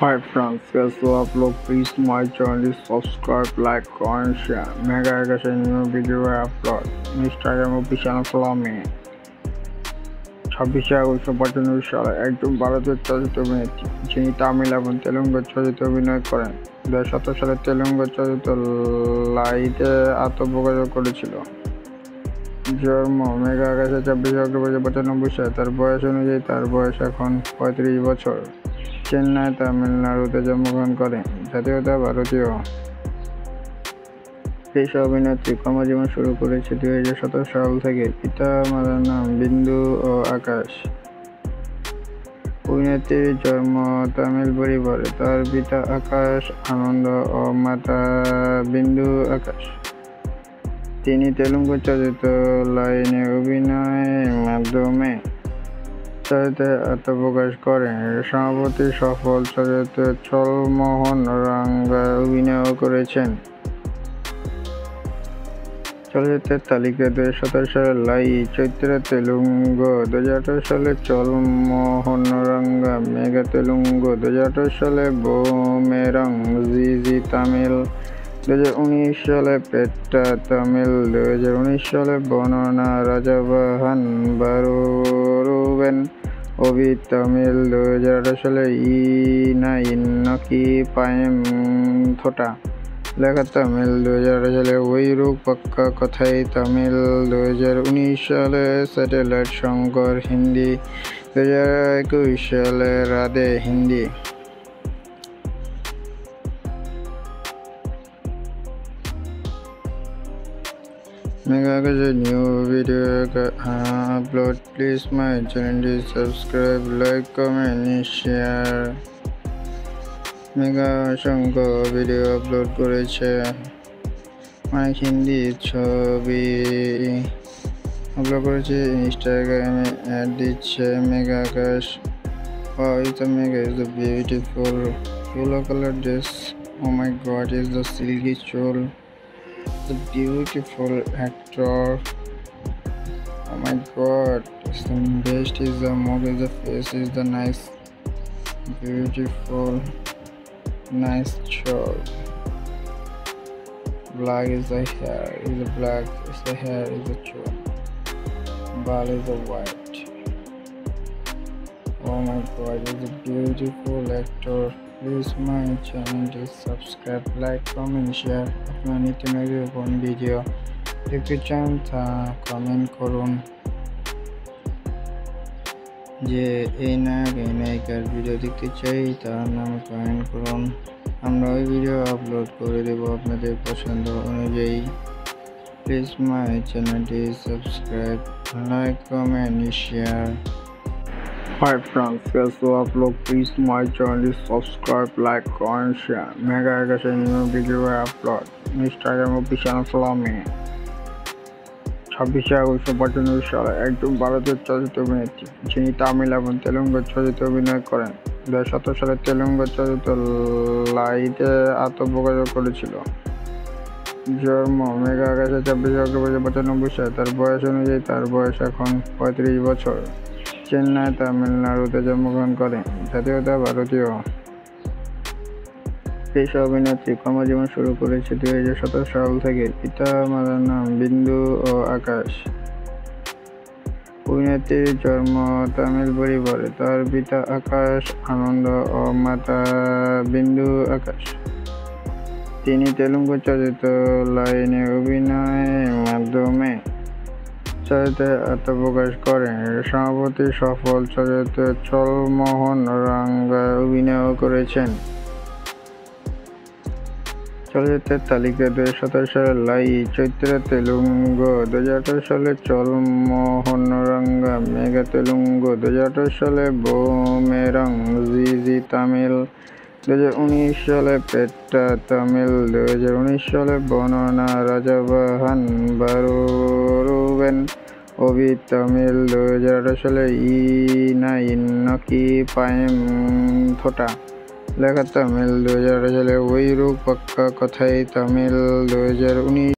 Hi friends, guys who upload please my channel, subscribe, like, comment, share. Mega aggression new video upload. Instagram official follow me. 26 August 1995 সালে একজন ভারতীয় চলচ্চিত্র অভিনেত্রী যিনি তামিল এবং তেলুগু চলচ্চিত্রে অভিনয় করেন। 2017 সালে তেলুগু চলচ্চিত্র লাইতে আত্মপ্রকাশ করেছিল। জন্ম মেঘা আকাশে 24 অক্টোবর 1995 সালে। তার বয়স অনুযায়ী তার বয়স এখন 35 বছর। চেন্নাই, তামিলনাড়ুতে জন্মগ্রহণ করেন। জাতীয়তা ভারতীয়। পেশা অভিনেত্রী। কর্মজীবন শুরু করেছে 2017 সাল থেকে। পিতা-মাতার নাম বিন্দু ও আকাশ। অভিনেত্রীর জন্ম তামিল পরিবারে। তার পিতা আকাশ আনন্দ ও মাতা বিন্দু আকাশ। তিনি তেলুগু চলচ্চিত্র লাইনে অভিনয়ের মাধ্যমে চলচ্চিত্রে আত্মপ্রকাশ করেন। সম্প্রতি সফল চলচ্চিত্র চল মোহন রাঙ্গায় অভিনয় করেছেন। চলচ্চিত্রের তালিকা 2017 সালে লাই চৈত্র তেলুগু, 2018 সালে চল মোহন রাঙ্গা মেগা তেলুগু, 2018 সালে বুমেরাং জি তামিল, 2019 সালে পেট্টা তামিল, 2019 সালে বর্ণনা রাজাবাহান বারুবেন অভি তামিল, 2018 সালে ইনা ইন্নকি পায়েম থোটা লেখা তামিল, 2018 সালে ওইরুক পাক্কা কথাই তামিল, 2019 সালে স্যাটেলাইট শঙ্কর হিন্দি, 2021 সালে Radhe Hindi. Mega aggression new video upload. Please my channel subscribe, like, comment, share. Mega অসংখ্য ভিডিও আপলোড করেছে। অনেক হিন্দি ছবি আপলোড করেছে। ইনস্টাগ্রামে অ্যাড দিচ্ছে mega Akash. Wow, is the mega is the beautiful yellow color dress. Oh my god, is the silky chol. The beautiful actor. Oh my god, it's the best is the movie. The face is the nice, beautiful, nice chol. Black is the hair, is the black, is the hair, is the chol. Bal is the white. Oh my god, is a beautiful actor. Please my channel subscribe, like, comment, share. আপনারা নিত্য নতুন কোন video দেখতে চান তা comment করুন। যে এই নায়ক এই নায়িকার ভিডিও দেখতে চাই তার নামে কমেন্ট করুন। আমরা ওই ভিডিও আপলোড করে দেব আপনাদের পছন্দ অনুযায়ী। প্লিজ মাই চ্যানেলটি subscribe, like, comment, share. Hi friends, guys who upload please my channel, subscribe, like, comment, share. Mega aggression new video upload. Instagram official follow me. 26 August 1995 সালে একজন ভারতীয় চলচ্চিত্র অভিনেত্রী যিনি তামিল এবং তেলুগু চলচ্চিত্রে অভিনয় করেন। 2017 সালে তেলুগু চলচ্চিত্র লাইতে আত্মপ্রকাশ করেছিল। জন্ম মেঘা আকাশে 24 অক্টোবর 1995 সালে। তার বয়স অনুযায়ী তার বয়স এখন 35 বছর। চেন্নাই, তামিলনাড়ুতে জন্মগ্রহণ করেন। জাতীয়তা ভারতীয়। পেশা অভিনেত্রী। কর্মজীবন শুরু করেছে 2017 সাল থেকে। পিতা-মাতার নাম বিন্দু ও আকাশ। অভিনেত্রীর জন্ম তামিল পরিবারে। তার পিতা আকাশ আনন্দ ও মাতা বিন্দু আকাশ। তিনি তেলুগু চলচ্চিত্র লাইনে অভিনয়ের মাধ্যমে চলচ্চিত্রে আত্মপ্রকাশ করেন। সম্প্রতি সফল চলচ্চিত্র চল মোহন রাঙ্গায় অভিনয় করেছেন। চলচ্চিত্রের তালিকা 2017 সালে লাই চৈত্র তেলুগু, 2018 সালে চল মোহন রাঙ্গা মেগা তেলুগু, 2018 সালে বুমেরাং জি তামিল, 2019 সালে পেট্টা তামিল, 2019 সালে বর্ণনা রাজাবাহান বারুবেন অভি তামিল, 2018 সালে ইনা ইন্নকি পায়েম থোটা লেখা তামিল, 2018 সালে ওইরুক পাক্কা কথাই তামিল, 2019